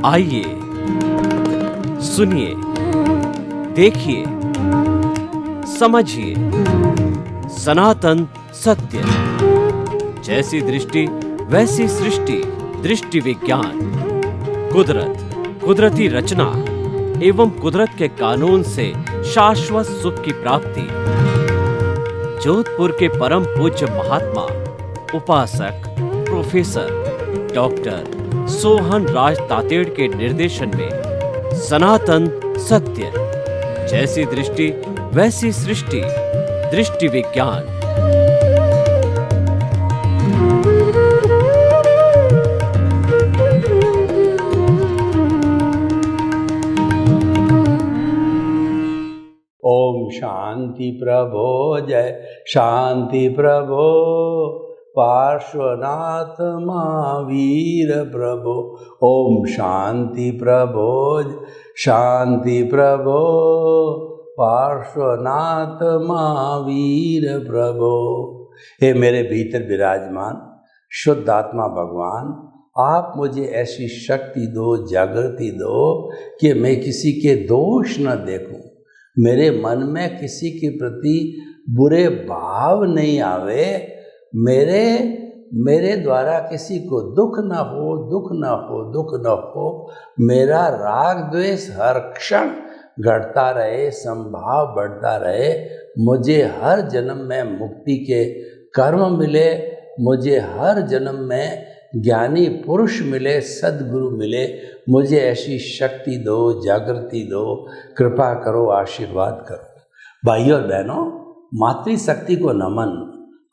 आइए, सुनिए, देखिए, समझिए सनातन सत्य। जैसी दृष्टि वैसी सृष्टि, दृष्टि विज्ञान। कुदरत, कुदरती रचना एवं कुदरत के कानून से शाश्वत सुख की प्राप्ति। जोधपुर के परम पूज्य महात्मा उपासक प्रोफेसर डॉक्टर सोहन राज तातेड़ के निर्देशन में सनातन सत्य। जैसी दृष्टि वैसी सृष्टि, दृष्टि विज्ञान। ओम शांति प्रभो, जय शांति प्रभो, पार्श्वनाथ महावीर प्रभो। ओम शांति प्रभो, शांति प्रभो, पार्श्वनाथ महावीर प्रभो। हे मेरे भीतर विराजमान शुद्ध आत्मा भगवान, आप मुझे ऐसी शक्ति दो, जागृति दो कि मैं किसी के दोष न देखूं, मेरे मन में किसी के प्रति बुरे भाव नहीं आवे, मेरे द्वारा किसी को दुख न हो, दुख न हो, दुख न हो। मेरा राग द्वेष हर क्षण घटता रहे, संभाव बढ़ता रहे। मुझे हर जन्म में मुक्ति के कर्म मिले, मुझे हर जन्म में ज्ञानी पुरुष मिले, सद्गुरु मिले। मुझे ऐसी शक्ति दो, जागृति दो, कृपा करो, आशीर्वाद करो। भाइयों और बहनों, मातृशक्ति को नमन।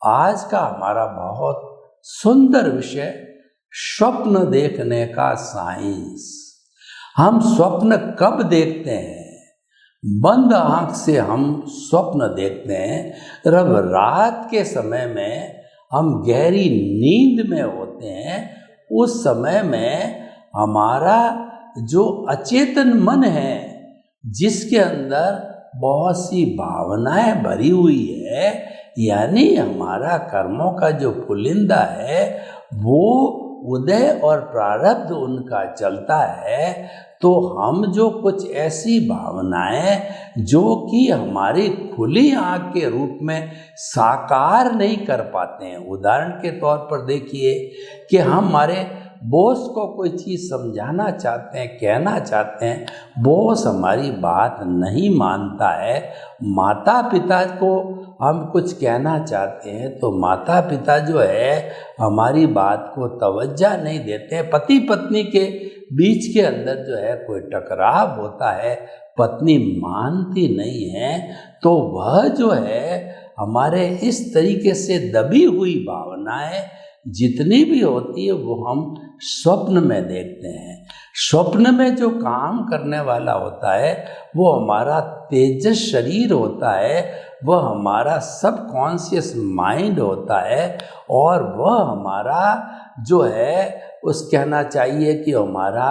आज का हमारा बहुत सुंदर विषय स्वप्न देखने का साइंस। हम स्वप्न कब देखते हैं? बंद आंख से हम स्वप्न देखते हैं। जब रात के समय में हम गहरी नींद में होते हैं, उस समय में हमारा जो अचेतन मन है, जिसके अंदर बहुत सी भावनाएं भरी हुई है, यानी हमारा कर्मों का जो पुलिंदा है, वो उदय और प्रारब्ध उनका चलता है। तो हम जो कुछ ऐसी भावनाएं जो कि हमारी खुली आंख के रूप में साकार नहीं कर पाते हैं। उदाहरण के तौर पर देखिए कि हम हमारे बॉस को कोई चीज़ समझाना चाहते हैं, कहना चाहते हैं, बॉस हमारी बात नहीं मानता है। माता पिता को हम कुछ कहना चाहते हैं तो माता पिता जो है हमारी बात को तवज्जो नहीं देते हैं। पति पत्नी के बीच के अंदर जो है कोई टकराव होता है, पत्नी मानती नहीं है, तो वह जो है हमारे इस तरीके से दबी हुई भावनाएं जितनी भी होती है वो हम स्वप्न में देखते हैं। स्वप्न में जो काम करने वाला होता है वो हमारा तेजस शरीर होता है, वह हमारा सबकॉन्शियस माइंड होता है, और वह हमारा जो है उस कहना चाहिए कि हमारा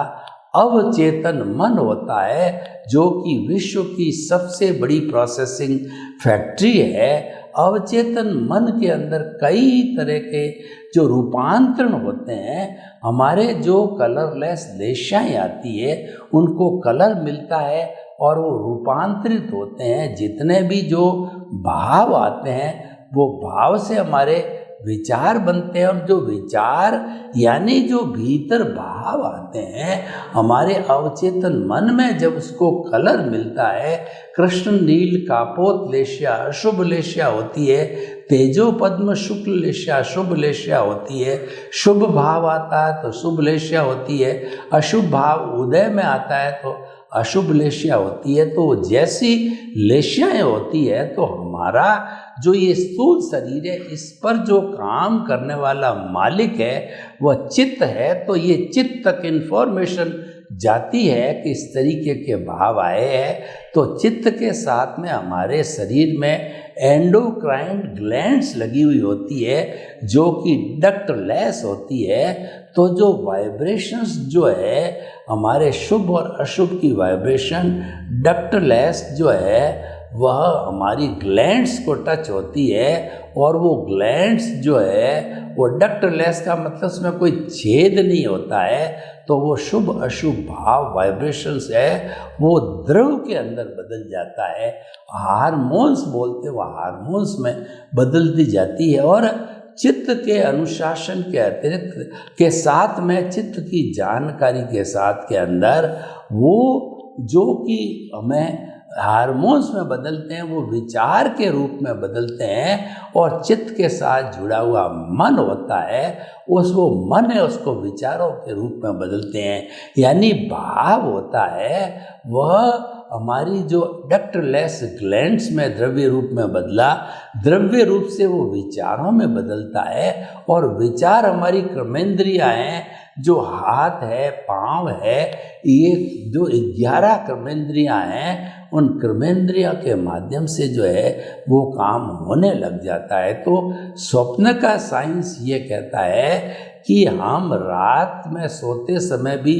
अवचेतन मन होता है, जो कि विश्व की सबसे बड़ी प्रोसेसिंग फैक्ट्री है। अवचेतन मन के अंदर कई तरह के जो रूपांतरण होते हैं। हमारे जो कलरलेस लेशाएं आती है उनको कलर मिलता है और वो रूपांतरित होते हैं। जितने भी जो भाव आते हैं वो भाव से हमारे विचार बनते हैं, और जो विचार यानी जो भीतर भाव आते हैं हमारे अवचेतन मन में, जब उसको कलर मिलता है, कृष्ण नील कापोत लेश्या अशुभ लेश्या होती है, तेजो पद्म शुक्ल लेश्या शुभ लेश्या होती है, शुभ भाव आता है तो शुभ लेश्या होती है, अशुभ भाव उदय में आता है तो अशुभ लेश्या होती है। तो जैसी लेश्याएं होती है तो हमारा जो ये स्थूल शरीर है, इस पर जो काम करने वाला मालिक है वह चित्त है। तो ये चित्त तक इन्फॉर्मेशन जाती है कि इस तरीके के भाव आए हैं। तो चित्त के साथ में हमारे शरीर में एंडोक्राइन ग्लैंड्स लगी हुई होती है जो कि डक्टलेस होती है। तो जो वाइब्रेशंस जो है हमारे शुभ और अशुभ की वाइब्रेशन डक्टलेस जो है वह हमारी ग्लैंड्स को टच होती है, और वो ग्लैंड्स जो है वो डक्टलेस का मतलब उसमें कोई छेद नहीं होता है, तो वो शुभ अशुभ भाव वाइब्रेशंस है वो द्रव के अंदर बदल जाता है। हार्मोन्स बोलते वो हार्मोन्स में बदलती जाती है, और चित्त के अनुशासन के अतिरिक्त के साथ में चित्त की जानकारी के साथ के अंदर वो जो कि हमें हार्मोन्स में बदलते हैं वो विचार के रूप में बदलते हैं, और चित्त के साथ जुड़ा हुआ मन होता है वो मन है उसको विचारों के रूप में बदलते हैं। यानी भाव होता है वह हमारी जो डक्टलेस ग्लैंड्स में द्रव्य रूप में बदला, द्रव्य रूप से वो विचारों में बदलता है, और विचार हमारी कर्मेंद्रियाँ हैं, जो हाथ है पाँव है, ये जो 11 कर्मेंद्रियाँ हैं, उन कर्मेंद्रियों के माध्यम से जो है वो काम होने लग जाता है। तो स्वप्न का साइंस ये कहता है कि हम रात में सोते समय भी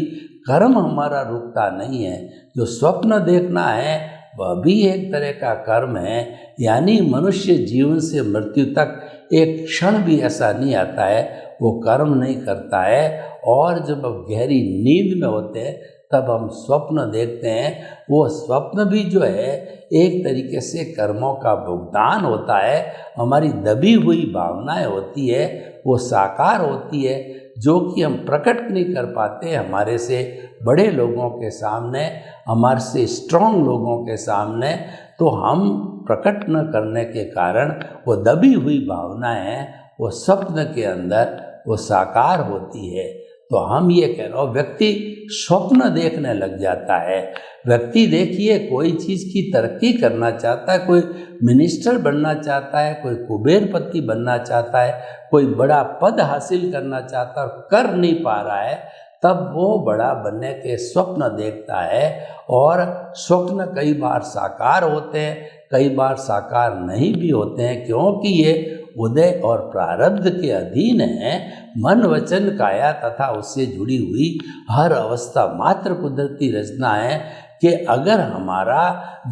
कर्म हमारा रुकता नहीं है। जो स्वप्न देखना है वह भी एक तरह का कर्म है, यानी मनुष्य जीवन से मृत्यु तक एक क्षण भी ऐसा नहीं आता है वो कर्म नहीं करता है। और जब अब गहरी नींद में होते हैं तब हम स्वप्न देखते हैं, वो स्वप्न भी जो है एक तरीके से कर्मों का भुगतान होता है। हमारी दबी हुई भावनाएं होती है वो साकार होती है, जो कि हम प्रकट नहीं कर पाते हमारे से बड़े लोगों के सामने, हमारे से स्ट्रांग लोगों के सामने, तो हम प्रकट न करने के कारण वो दबी हुई भावनाएं हैं वो स्वप्न के अंदर वो साकार होती है। तो हम ये कह रहे हो व्यक्ति स्वप्न देखने लग जाता है। व्यक्ति देखिए कोई चीज़ की तरक्की करना चाहता है, कोई मिनिस्टर बनना चाहता है, कोई कुबेरपति बनना चाहता है, कोई बड़ा पद हासिल करना चाहता है और कर नहीं पा रहा है, तब वो बड़ा बनने के स्वप्न देखता है। और स्वप्न कई बार साकार होते हैं, कई बार साकार नहीं भी होते हैं, क्योंकि ये उदय और प्रारब्ध के अधीन है। मन वचन काया तथा उससे जुड़ी हुई हर अवस्था मात्र कुदरती रचना है कि अगर हमारा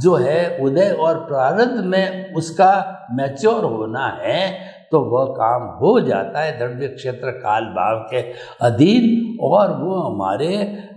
जो है उदय और प्रारब्ध में उसका मैच्योर होना है तो वह काम हो जाता है द्रव्य क्षेत्र काल भाव के अधीन। और वो हमारे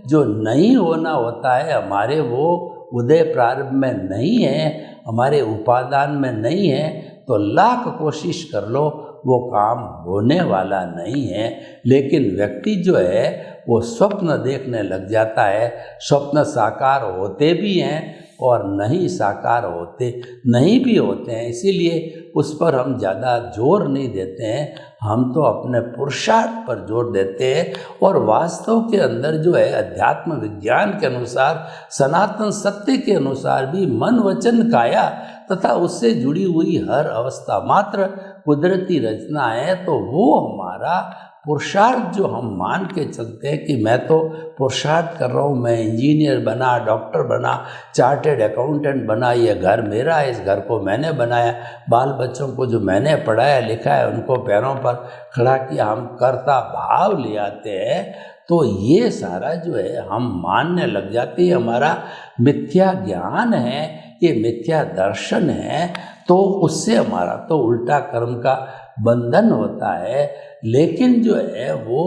जो नहीं होना होता है, हमारे वो उदय प्रारंभ में नहीं है, हमारे उपादान में नहीं है, तो लाख कोशिश कर लो वो काम होने वाला नहीं है। लेकिन व्यक्ति जो है वो स्वप्न देखने लग जाता है। स्वप्न साकार होते भी हैं और नहीं साकार होते नहीं भी होते हैं, इसीलिए उस पर हम ज़्यादा जोर नहीं देते हैं, हम तो अपने पुरुषार्थ पर जोर देते हैं। और वास्तव के अंदर जो है अध्यात्म विज्ञान के अनुसार, सनातन सत्य के अनुसार भी मन वचन काया तथा उससे जुड़ी हुई हर अवस्था मात्र कुदरती रचना है। तो वो हमारा पुरुषार्थ जो हम मान के चलते हैं कि मैं तो पुरुषार्थ कर रहा हूँ, मैं इंजीनियर बना, डॉक्टर बना, चार्टेड अकाउंटेंट बना, ये घर मेरा है, इस घर को मैंने बनाया, बाल बच्चों को जो मैंने पढ़ाया लिखा है उनको पैरों पर खड़ा किया, हम कर्ता भाव ले आते हैं। तो ये सारा जो है हम मानने लग जाते हैं, हमारा मिथ्या ज्ञान है, ये मिथ्या दर्शन है। तो उससे हमारा तो उल्टा कर्म का बंधन होता है। लेकिन जो है वो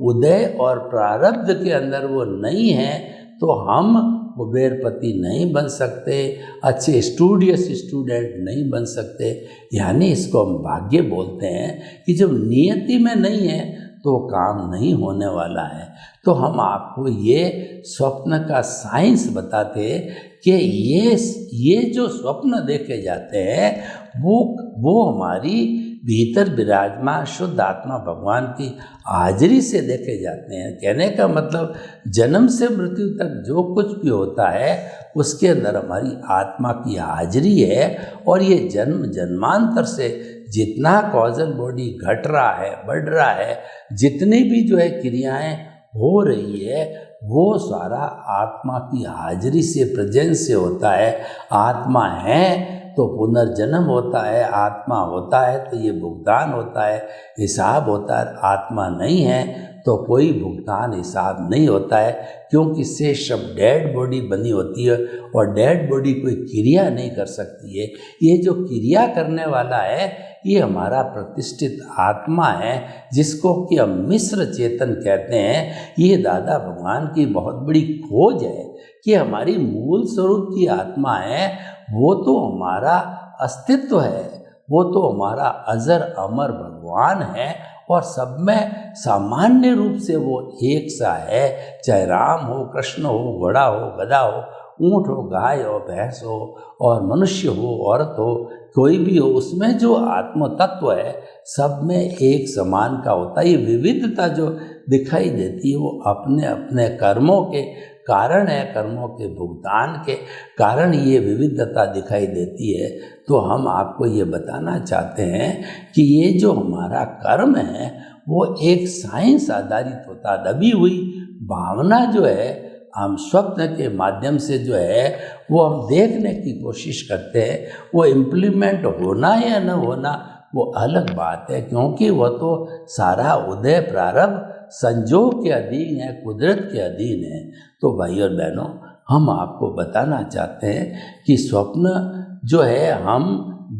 उदय और प्रारब्ध के अंदर वो नहीं है, तो हम कुबेरपति नहीं बन सकते, अच्छे स्टूडियस स्टूडेंट नहीं बन सकते। यानी इसको हम भाग्य बोलते हैं कि जब नियति में नहीं है तो काम नहीं होने वाला है। तो हम आपको ये स्वप्न का साइंस बताते कि ये जो स्वप्न देखे जाते हैं वो हमारी भीतर विराजमान शुद्ध आत्मा भगवान की हाजिरी से देखे जाते हैं। कहने का मतलब जन्म से मृत्यु तक जो कुछ भी होता है उसके अंदर हमारी आत्मा की हाजिरी है। और ये जन्म जन्मांतर से जितना कॉजल बॉडी घट रहा है, बढ़ रहा है, जितनी भी जो है क्रियाएं हो रही है, वो सारा आत्मा की हाजिरी से, प्रेजेंस से होता है। आत्मा है तो पुनर्जन्म होता है, आत्मा होता है तो ये भुगतान होता है, हिसाब होता है। आत्मा नहीं है तो कोई भुगतान हिसाब नहीं होता है, क्योंकि इससे सब डेड बॉडी बनी होती है और डेड बॉडी कोई क्रिया नहीं कर सकती है। ये जो क्रिया करने वाला है ये हमारा प्रतिष्ठित आत्मा है, जिसको कि हम मिश्र चेतन कहते हैं। ये दादा भगवान की बहुत बड़ी खोज है कि हमारी मूल स्वरूप की आत्मा है, वो तो हमारा अस्तित्व है, वो तो हमारा अजर अमर भगवान है और सब में सामान्य रूप से वो एक सा है। चाहे राम हो, कृष्ण हो, घोड़ा हो, गधा हो, ऊँट हो, गाय हो, भैंस हो, और मनुष्य हो, औरत हो, कोई भी हो, उसमें जो आत्म तत्व है सब में एक समान का होता है। ये विविधता जो दिखाई देती है वो अपने अपने कर्मों के कारण है, कर्मों के भुगतान के कारण ये विविधता दिखाई देती है। तो हम आपको ये बताना चाहते हैं कि ये जो हमारा कर्म है वो एक साइंस आधारित होता है। दबी हुई भावना जो है हम स्वप्न के माध्यम से जो है वो हम देखने की कोशिश करते हैं, वो इम्प्लीमेंट होना या न होना वो अलग बात है, क्योंकि वो तो सारा उदय प्रारंभ संजोग के अधीन है, कुदरत के अधीन है। तो भाई और बहनों, हम आपको बताना चाहते हैं कि स्वप्न जो है हम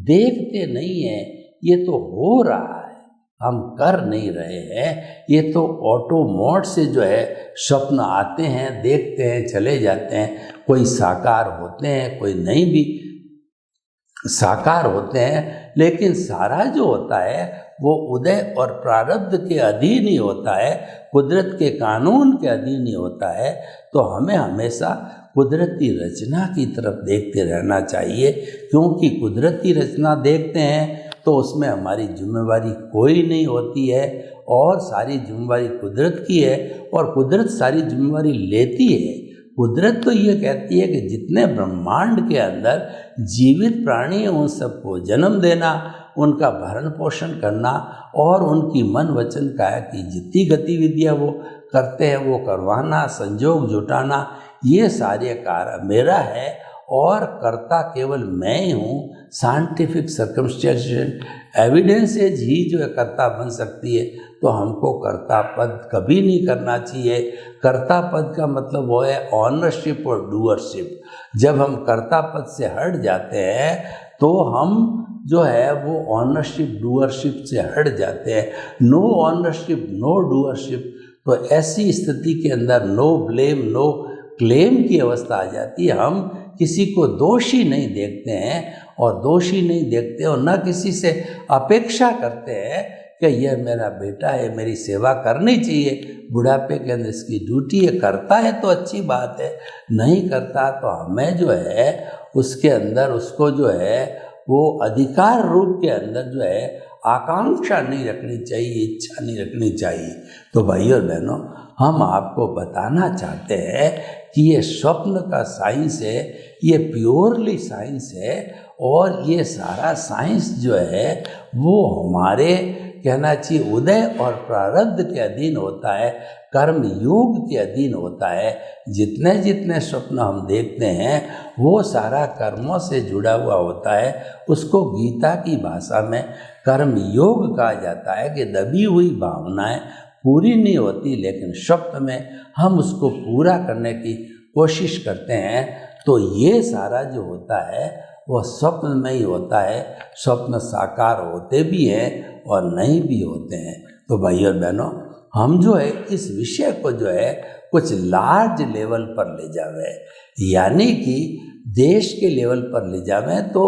देखते नहीं हैं, ये तो हो रहा है, हम कर नहीं रहे हैं। ये तो ऑटो मोड से जो है स्वप्न आते हैं, देखते हैं, चले जाते हैं। कोई साकार होते हैं, कोई नहीं भी साकार होते हैं, लेकिन सारा जो होता है वो उदय और प्रारब्ध के अधीन ही होता है, कुदरत के कानून के अधीन ही होता है। तो हमें हमेशा कुदरती रचना की तरफ देखते रहना चाहिए, क्योंकि कुदरती रचना देखते हैं तो उसमें हमारी जिम्मेवारी कोई नहीं होती है और सारी जिम्मेवारी कुदरत की है और कुदरत सारी जिम्मेवारी लेती है। कुदरत तो ये कहती है कि जितने ब्रह्मांड के अंदर जीवित प्राणी हैं उन सबको जन्म देना, उनका भरण पोषण करना और उनकी मन वचन काया की जितनी गतिविधियाँ वो करते हैं वो करवाना, संजोग जुटाना, ये सारे कार्य मेरा है और कर्ता केवल मैं ही हूँ। साइंटिफिक सर्कमस्टेंशियल एविडेंसेज ही जो है कर्ता बन सकती है। तो हमको कर्ता पद कभी नहीं करना चाहिए। कर्ता पद का मतलब वो है ऑनरशिप और डूअरशिप। जब हम कर्ता पद से हट जाते हैं तो हम जो है वो ऑनरशिप डूअरशिप से हट जाते हैं। नो ऑनरशिप नो डूअरशिप, तो ऐसी स्थिति के अंदर नो ब्लेम नो क्लेम की अवस्था आ जाती है। हम किसी को दोषी नहीं देखते हैं और दोषी नहीं देखते और न किसी से अपेक्षा करते हैं कि यह मेरा बेटा है, मेरी सेवा करनी चाहिए, बुढ़ापे के अंदर इसकी ड्यूटी है। करता है तो अच्छी बात है, नहीं करता तो हमें जो है उसके अंदर उसको जो है वो अधिकार रूप के अंदर जो है आकांक्षा नहीं रखनी चाहिए, इच्छा नहीं रखनी चाहिए। तो भाई और बहनों, हम आपको बताना चाहते हैं कि ये स्वप्न का साइंस है, ये प्योरली साइंस है और ये सारा साइंस जो है वो हमारे कहना चाहिए उदय और प्रारब्ध के अधीन होता है, कर्म योग के अधीन होता है। जितने जितने स्वप्न हम देखते हैं वो सारा कर्मों से जुड़ा हुआ होता है। उसको गीता की भाषा में कर्म योग कहा जाता है कि दबी हुई भावनाएं पूरी नहीं होती, लेकिन स्वप्न में हम उसको पूरा करने की कोशिश करते हैं। तो ये सारा जो होता है वो स्वप्न में ही होता है। स्वप्न साकार होते भी हैं और नहीं भी होते हैं। तो भाई और बहनों, हम जो है इस विषय को जो है कुछ लार्ज लेवल पर ले जावे, यानी कि देश के लेवल पर ले जावे। तो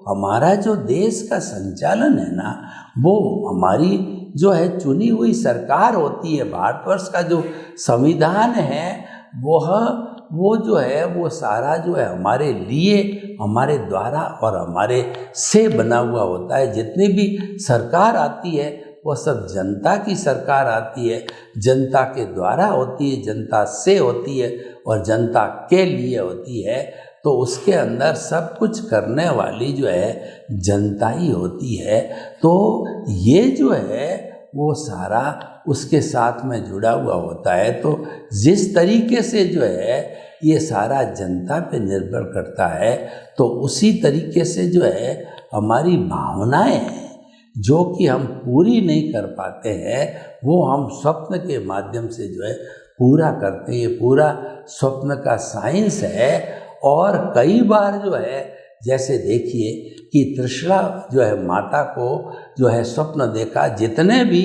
हमारा जो देश का संचालन है ना, वो हमारी जो है चुनी हुई सरकार होती है। भारतवर्ष का जो संविधान है वो जो है वो सारा जो है हमारे लिए, हमारे द्वारा और हमारे से बना हुआ होता है। जितनी भी सरकार आती है वो सब जनता की सरकार आती है, जनता के द्वारा होती है, जनता से होती है और जनता के लिए होती है। तो उसके अंदर सब कुछ करने वाली जो है जनता ही होती है। तो ये जो है वो सारा उसके साथ में जुड़ा हुआ होता है। तो जिस तरीके से जो है ये सारा जनता पे निर्भर करता है। तो उसी तरीके से जो है हमारी भावनाएं हैं जो कि हम पूरी नहीं कर पाते हैं, वो हम स्वप्न के माध्यम से जो है पूरा करते हैं। ये पूरा स्वप्न का साइंस है। और कई बार जो है जैसे देखिए कि त्रिशला जो है माता को जो है स्वप्न देखा, जितने भी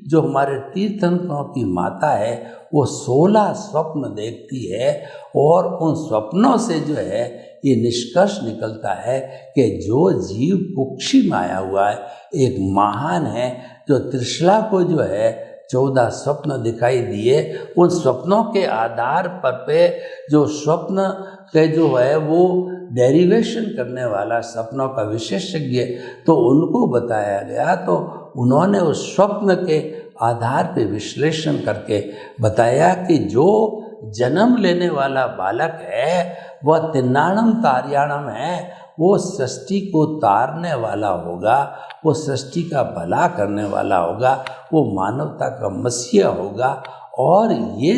जो हमारे तीर्थंकरों की माता है वो 16 स्वप्न देखती है। और उन स्वप्नों से जो है ये निष्कर्ष निकलता है कि जो जीव कुक्षी में आया हुआ है एक महान है, जो त्रिशला को जो है 14 स्वप्न दिखाई दिए, उन स्वप्नों के आधार पर पे जो स्वप्न के जो है वो डेरिवेशन करने वाला स्वप्नों का विशेषज्ञ तो उनको बताया गया। तो उन्होंने उस स्वप्न के आधार पे विश्लेषण करके बताया कि जो जन्म लेने वाला बालक है वह तिन्नाणम तार्याणम है, वो सृष्टि को तारने वाला होगा, वो सृष्टि का भला करने वाला होगा, वो मानवता का मसीहा होगा। और ये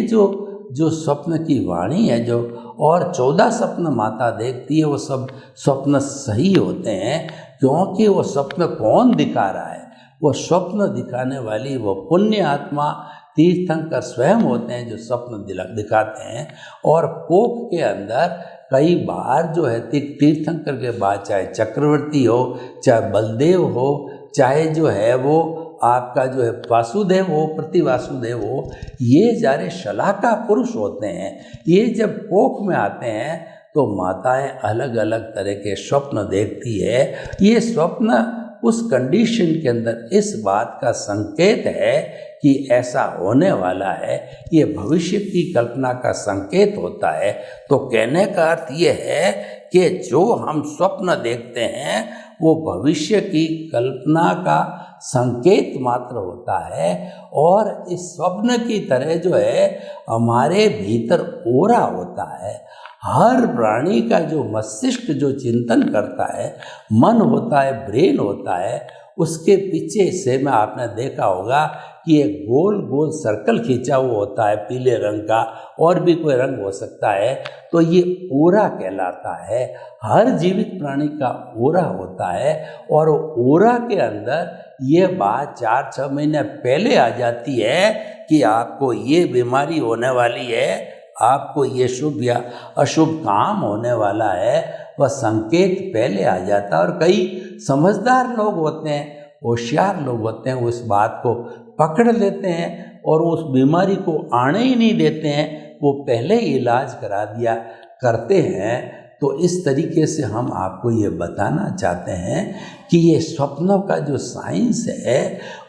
जो स्वप्न की वाणी है जो और 14 स्वप्न माता देखती है वो सब स्वप्न सही होते हैं, क्योंकि वो स्वप्न कौन दिखा रहा है, वो स्वप्न दिखाने वाली वो पुण्य आत्मा तीर्थंकर स्वयं होते हैं जो स्वप्न दिखाते हैं। और कोक के अंदर कई बार जो है तीर्थंकर के बाद चाहे चक्रवर्ती हो, चाहे बलदेव हो, चाहे जो है वो आपका जो है वासुदेव हो, प्रतिवासुदेव हो, ये सारे शलाका पुरुष होते हैं। ये जब कोख में आते हैं तो माताएं अलग अलग तरह के स्वप्न देखती है। ये स्वप्न उस कंडीशन के अंदर इस बात का संकेत है कि ऐसा होने वाला है, ये भविष्य की कल्पना का संकेत होता है। तो कहने का अर्थ ये है कि जो हम स्वप्न देखते हैं वो भविष्य की कल्पना का संकेत मात्र होता है। और इस स्वप्न की तरह जो है हमारे भीतर ओरा होता है। हर प्राणी का जो मस्तिष्क जो चिंतन करता है, मन होता है, ब्रेन होता है, उसके पीछे हिस्से में आपने देखा होगा कि एक गोल गोल सर्कल खींचा हुआ होता है पीले रंग का, और भी कोई रंग हो सकता है, तो ये ओरा कहलाता है। हर जीवित प्राणी का ओरा होता है। और ओरा के अंदर ये बात 4-6 महीने पहले आ जाती है कि आपको ये बीमारी होने वाली है, आपको ये शुभ या अशुभ काम होने वाला है, वह संकेत पहले आ जाता है। और कई समझदार लोग होते हैं, होशियार लोग होते हैं, वो इस बात को पकड़ लेते हैं और उस बीमारी को आने ही नहीं देते हैं, वो पहले ही इलाज करा दिया करते हैं। तो इस तरीके से हम आपको ये बताना चाहते हैं कि ये स्वप्नों का जो साइंस है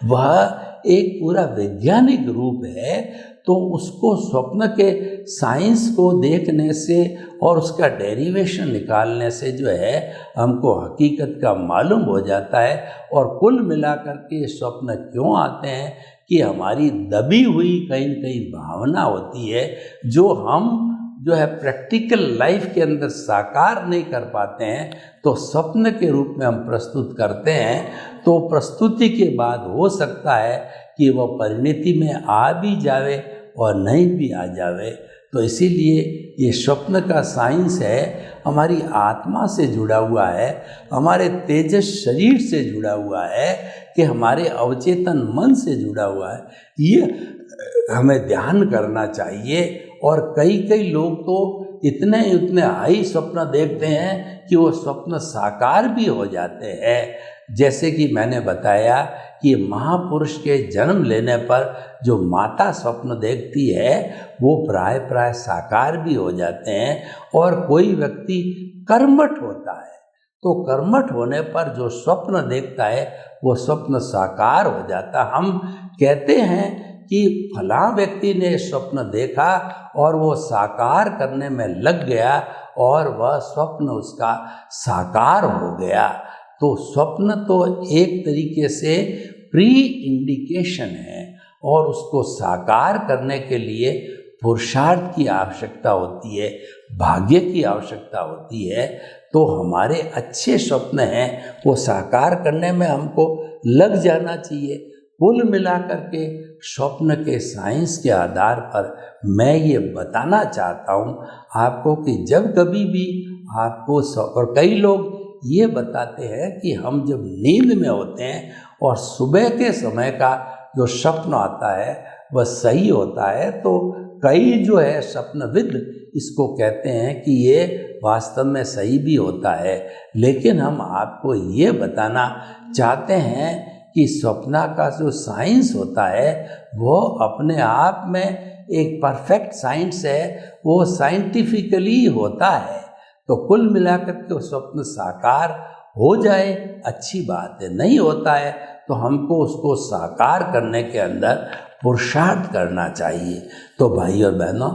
वह एक पूरा वैज्ञानिक रूप है। तो उसको स्वप्न के साइंस को देखने से और उसका डेरिवेशन निकालने से जो है हमको हकीकत का मालूम हो जाता है। और कुल मिलाकर के स्वप्न क्यों आते हैं कि हमारी दबी हुई कहीं न कहीं भावना होती है जो हम जो है प्रैक्टिकल लाइफ के अंदर साकार नहीं कर पाते हैं, तो स्वप्न के रूप में हम प्रस्तुत करते हैं। तो प्रस्तुति के बाद हो सकता है कि वह परिणति में आ भी जावे और नहीं भी आ जावे। तो इसीलिए ये स्वप्न का साइंस है, हमारी आत्मा से जुड़ा हुआ है, हमारे तेजस शरीर से जुड़ा हुआ है, कि हमारे अवचेतन मन से जुड़ा हुआ है। ये हमें ध्यान करना चाहिए। और कई लोग तो इतने हाई स्वप्न देखते हैं कि वो स्वप्न साकार भी हो जाते हैं। जैसे कि मैंने बताया कि महापुरुष के जन्म लेने पर जो माता स्वप्न देखती है वो प्राय साकार भी हो जाते हैं। और कोई व्यक्ति कर्मठ होता है तो कर्मठ होने पर जो स्वप्न देखता है वो स्वप्न साकार हो जाता। हम कहते हैं कि फलां व्यक्ति ने स्वप्न देखा और वो साकार करने में लग गया और वह स्वप्न उसका साकार हो गया। तो स्वप्न तो एक तरीके से प्री इंडिकेशन है और उसको साकार करने के लिए पुरुषार्थ की आवश्यकता होती है, भाग्य की आवश्यकता होती है। तो हमारे अच्छे स्वप्न हैं वो साकार करने में हमको लग जाना चाहिए। कुल मिलाकर के स्वप्न के साइंस के आधार पर मैं ये बताना चाहता हूँ आपको कि जब कभी भी आपको और कई लोग ये बताते हैं कि हम जब नींद में होते हैं और सुबह के समय का जो स्वप्न आता है वह सही होता है, तो कई जो है स्वप्नविद इसको कहते हैं कि ये वास्तव में सही भी होता है। लेकिन हम आपको ये बताना चाहते हैं कि स्वप्न का जो साइंस होता है वो अपने आप में एक परफेक्ट साइंस है, वो साइंटिफिकली होता है। तो कुल मिलाकर के स्वप्न साकार हो जाए अच्छी बात है, नहीं होता है तो हमको उसको साकार करने के अंदर पुरुषार्थ करना चाहिए। तो भाई और बहनों,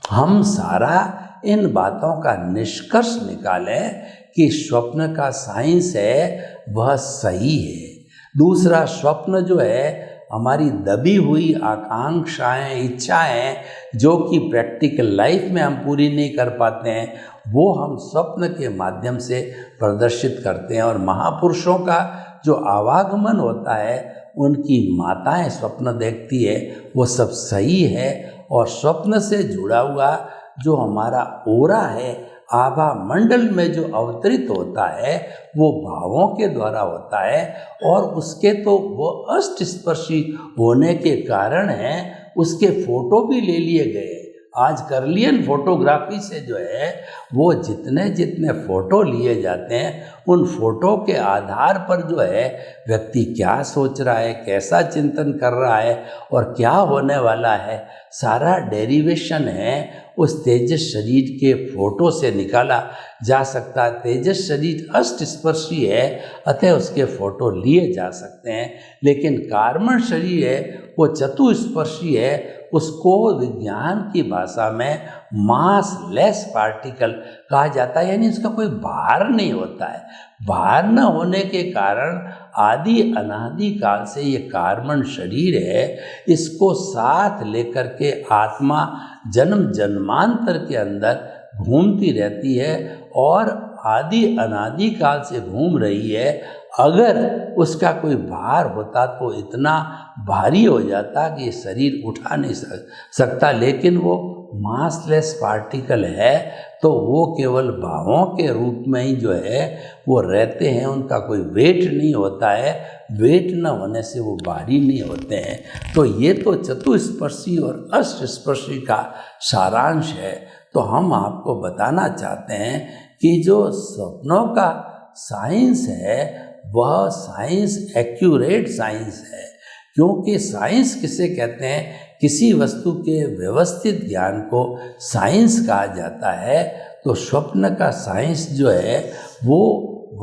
हम सारा इन बातों का निष्कर्ष निकालें कि स्वप्न का साइंस है वह सही है। दूसरा, स्वप्न जो है हमारी दबी हुई आकांक्षाएं, इच्छाएं जो कि प्रैक्टिकल लाइफ में हम पूरी नहीं कर पाते हैं, वो हम स्वप्न के माध्यम से प्रदर्शित करते हैं। और महापुरुषों का जो आवागमन होता है, उनकी माताएं स्वप्न देखती है, वो सब सही है। और स्वप्न से जुड़ा हुआ जो हमारा ओरा है, आभा मंडल में जो अवतरित होता है, वो भावों के द्वारा होता है और उसके तो वो अष्टस्पर्शी होने के कारण है, उसके फोटो भी ले लिए गए। आज कर्लियन फोटोग्राफी से जो है वो जितने जितने फ़ोटो लिए जाते हैं, उन फोटो के आधार पर जो है व्यक्ति क्या सोच रहा है, कैसा चिंतन कर रहा है और क्या होने वाला है, सारा डेरिवेशन है उस तेजस शरीर के फोटो से निकाला जा सकता है। तेजस शरीर अष्टस्पर्शी है, अतः उसके फोटो लिए जा सकते हैं। लेकिन कार्बन शरीर है वो चतुस्पर्शी है, उसको विज्ञान की भाषा में मास लेस पार्टिकल कहा जाता है, यानी इसका कोई भार नहीं होता है। भार न होने के कारण आदि अनादि काल से ये कार्बन शरीर है, इसको साथ लेकर के आत्मा जन्म जन्मांतर के अंदर घूमती रहती है और आदि अनादि काल से घूम रही है। अगर उसका कोई भार होता तो इतना भारी हो जाता कि ये शरीर उठा नहीं सकता, लेकिन वो मासलेस पार्टिकल है, तो वो केवल भावों के रूप में ही जो है वो रहते हैं, उनका कोई वेट नहीं होता है। वेट न होने से वो भारी नहीं होते हैं। तो ये तो चतुस्पर्शी और अष्टस्पर्शी का सारांश है। तो हम आपको बताना चाहते हैं कि जो सपनों का साइंस है वह साइंस एक्यूरेट साइंस है, क्योंकि साइंस किसे कहते हैं, किसी वस्तु के व्यवस्थित ज्ञान को साइंस कहा जाता है। तो स्वप्न का साइंस जो है वो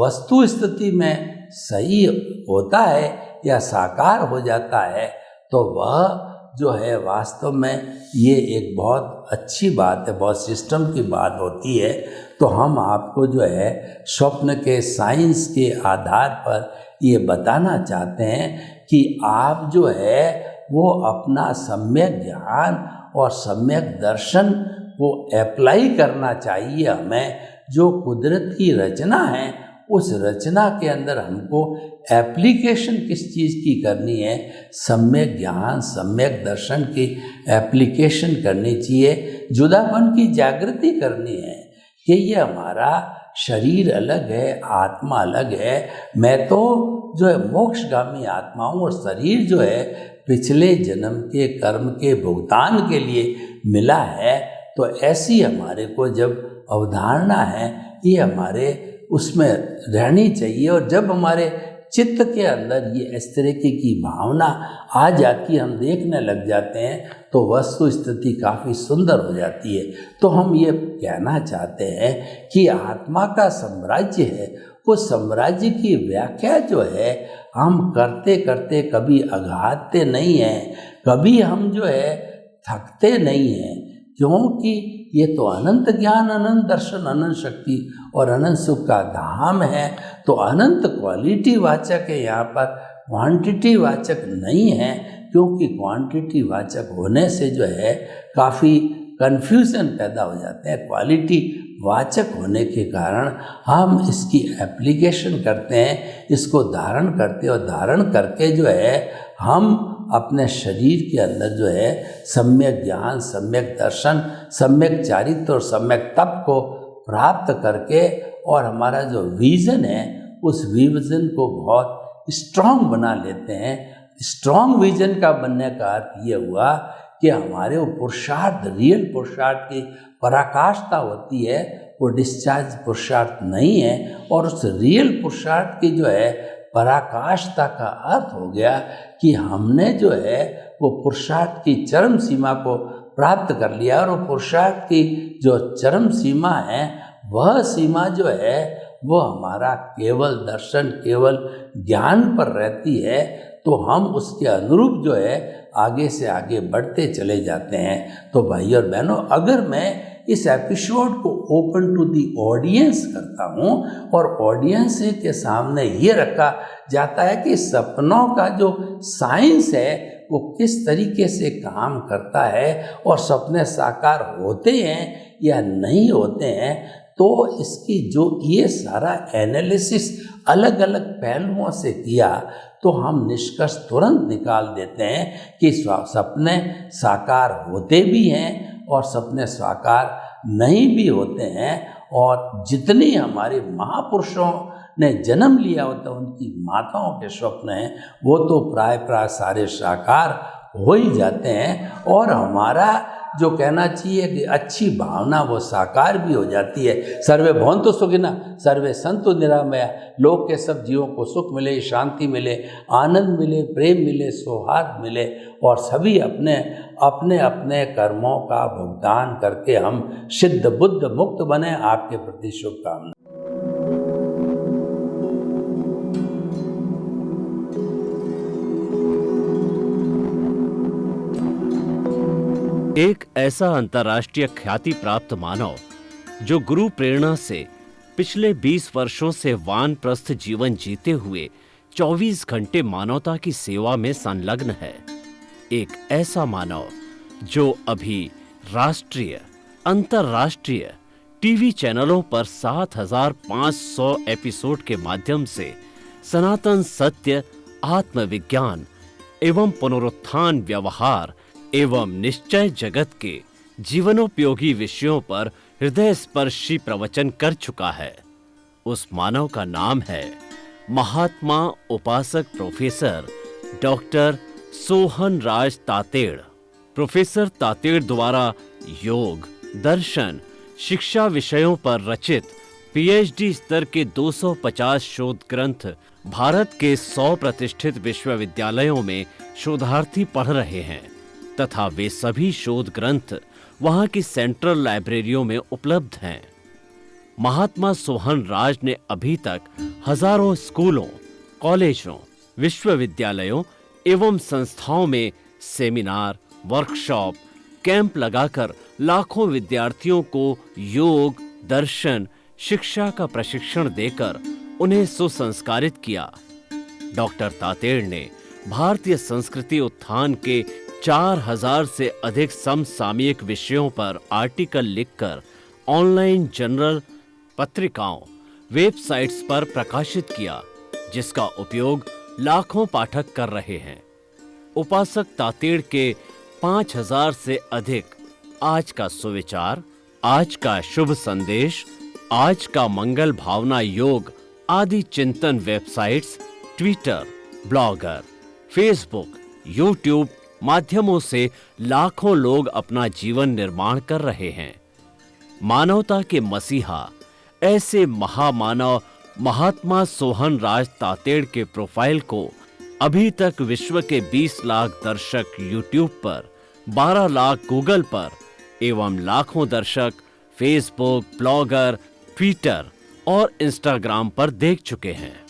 वस्तु स्थिति में सही होता है या साकार हो जाता है, तो वह जो है वास्तव में ये एक बहुत अच्छी बात है, बहुत सिस्टम की बात होती है। तो हम आपको जो है स्वप्न के साइंस के आधार पर ये बताना चाहते हैं कि आप जो है वो अपना सम्यक ज्ञान और सम्यक दर्शन को अप्लाई करना चाहिए हमें। जो कुदरत की रचना है, उस रचना के अंदर हमको एप्लीकेशन किस चीज़ की करनी है, सम्यक ज्ञान सम्यक दर्शन की एप्लीकेशन करनी चाहिए। जुदापन की जागृति करनी है कि ये हमारा शरीर अलग है, आत्मा अलग है। मैं तो जो है मोक्षगामी आत्मा हूँ और शरीर जो है पिछले जन्म के कर्म के भुगतान के लिए मिला है। तो ऐसी हमारे को जब अवधारणा है, ये हमारे उसमें रहनी चाहिए। और जब हमारे चित्त के अंदर ये इस तरीके की भावना आ जाती है, हम देखने लग जाते हैं, तो वस्तु स्थिति काफ़ी सुंदर हो जाती है। तो हम ये कहना चाहते हैं कि आत्मा का साम्राज्य है, उस साम्राज्य की व्याख्या जो है हम करते करते कभी अघाते नहीं हैं, कभी हम जो है थकते नहीं हैं, क्योंकि ये तो अनंत ज्ञान, अनंत दर्शन, अनंत शक्ति और अनंत सुख का धाम है। तो अनंत क्वालिटी वाचक है यहाँ पर, क्वांटिटी वाचक नहीं है, क्योंकि क्वांटिटी वाचक होने से जो है काफ़ी कन्फ्यूज़न पैदा हो जाते हैं। क्वालिटी वाचक होने के कारण हम इसकी एप्लीकेशन करते हैं, इसको धारण करते हैं और धारण करके जो है हम अपने शरीर के अंदर जो है सम्यक ज्ञान, सम्यक दर्शन, सम्यक चारित्र और सम्यक तप को प्राप्त करके और हमारा जो विजन है उस विजन को बहुत स्ट्रांग बना लेते हैं। स्ट्रांग विजन का बनने का अर्थ ये हुआ कि हमारे वो पुरुषार्थ, रियल पुरुषार्थ की पराकाष्ठा होती है, वो डिस्चार्ज पुरुषार्थ नहीं है। और उस रियल पुरुषार्थ की जो है पराकाष्ठा का अर्थ हो गया कि हमने जो है वो पुरुषार्थ की चरम सीमा को प्राप्त कर लिया। और वो पुरुषार्थ की जो चरम सीमा है वह सीमा जो है वो हमारा केवल दर्शन, केवल ज्ञान पर रहती है। तो हम उसके अनुरूप जो है आगे से आगे बढ़ते चले जाते हैं। तो भाई और बहनों, अगर मैं इस एपिसोड को ओपन टू दी ऑडियंस करता हूँ और ऑडियंस के सामने ये रखा जाता है कि सपनों का जो साइंस है वो किस तरीके से काम करता है और सपने साकार होते हैं या नहीं होते हैं, तो इसकी जो ये सारा एनालिसिस अलग अलग पहलुओं से किया तो हम निष्कर्ष तुरंत निकाल देते हैं कि सपने साकार होते भी हैं और सपने साकार नहीं भी होते हैं। और जितने हमारे महापुरुषों ने जन्म लिया होता है उनकी माताओं के स्वप्न हैं वो तो प्राय सारे साकार हो ही जाते हैं। और हमारा जो कहना चाहिए कि अच्छी भावना वो साकार भी हो जाती है। सर्वे भवन्तु सुखिनः, सर्वे सन्तु निरामया। लोक के सब जीवों को सुख मिले, शांति मिले, आनंद मिले, प्रेम मिले, सौहार्द मिले और सभी अपने अपने अपने कर्मों का भुगतान करके हम सिद्ध बुद्ध मुक्त बने। आपके प्रति शुभकामनाएं। एक ऐसा अंतर्राष्ट्रीय ख्याति प्राप्त मानव जो गुरु प्रेरणा से पिछले 20 वर्षों से वानप्रस्थ जीवन जीते हुए 24 घंटे मानवता की सेवा में संलग्न है। एक ऐसा मानव जो अभी राष्ट्रीय, अंतर्राष्ट्रीय टीवी चैनलों पर 7,500 एपिसोड के माध्यम से सनातन सत्य, आत्मविज्ञान एवं पुनरुत्थान, व्यवहार एवं निश्चय जगत के जीवनोपयोगी विषयों पर हृदय स्पर्शी प्रवचन कर चुका है। उस मानव का नाम है महात्मा उपासक प्रोफेसर डॉक्टर सोहन राज तातेड़। प्रोफेसर तातेड़ द्वारा योग, दर्शन, शिक्षा विषयों पर रचित पीएचडी स्तर के 250 शोध ग्रंथ भारत के 100 प्रतिष्ठित विश्वविद्यालयों में शोधार्थी पढ़ रहे हैं तथा वे सभी शोध ग्रंथ वहां की सेंट्रल लाइब्रेरियों में उपलब्ध हैं। महात्मा सोहन राज ने अभी तक हजारों स्कूलों, कॉलेजों, विश्वविद्यालयों एवं संस्थाओं में सेमिनार, वर्कशॉप, कैंप लगाकर लाखों विद्यार्थियों को योग, दर्शन, शिक्षा का प्रशिक्षण देकर उन्हें सुसंस्कारित किया। डॉक्टर तातेड़ ने भारतीय संस्कृति उत्थान के 4000 से अधिक समसामयिक विषयों पर आर्टिकल लिखकर ऑनलाइन जर्नल, पत्रिकाओं, वेबसाइट्स पर प्रकाशित किया, जिसका उपयोग लाखों पाठक कर रहे हैं। उपासक तातेड़ के 5000 से अधिक आज का सुविचार, आज का शुभ संदेश, आज का मंगल भावना योग आदि चिंतन websites, Twitter, blogger, Facebook, YouTube माध्यमों से लाखों लोग अपना जीवन निर्माण कर रहे हैं। मानवता के मसीहा ऐसे महामानव महात्मा सोहन राज तातेड़ के प्रोफाइल को अभी तक विश्व के 20 लाख दर्शक यूट्यूब पर, 12 लाख गूगल पर एवं लाखों दर्शक फेसबुक, ब्लॉगर, ट्विटर और इंस्टाग्राम पर देख चुके हैं।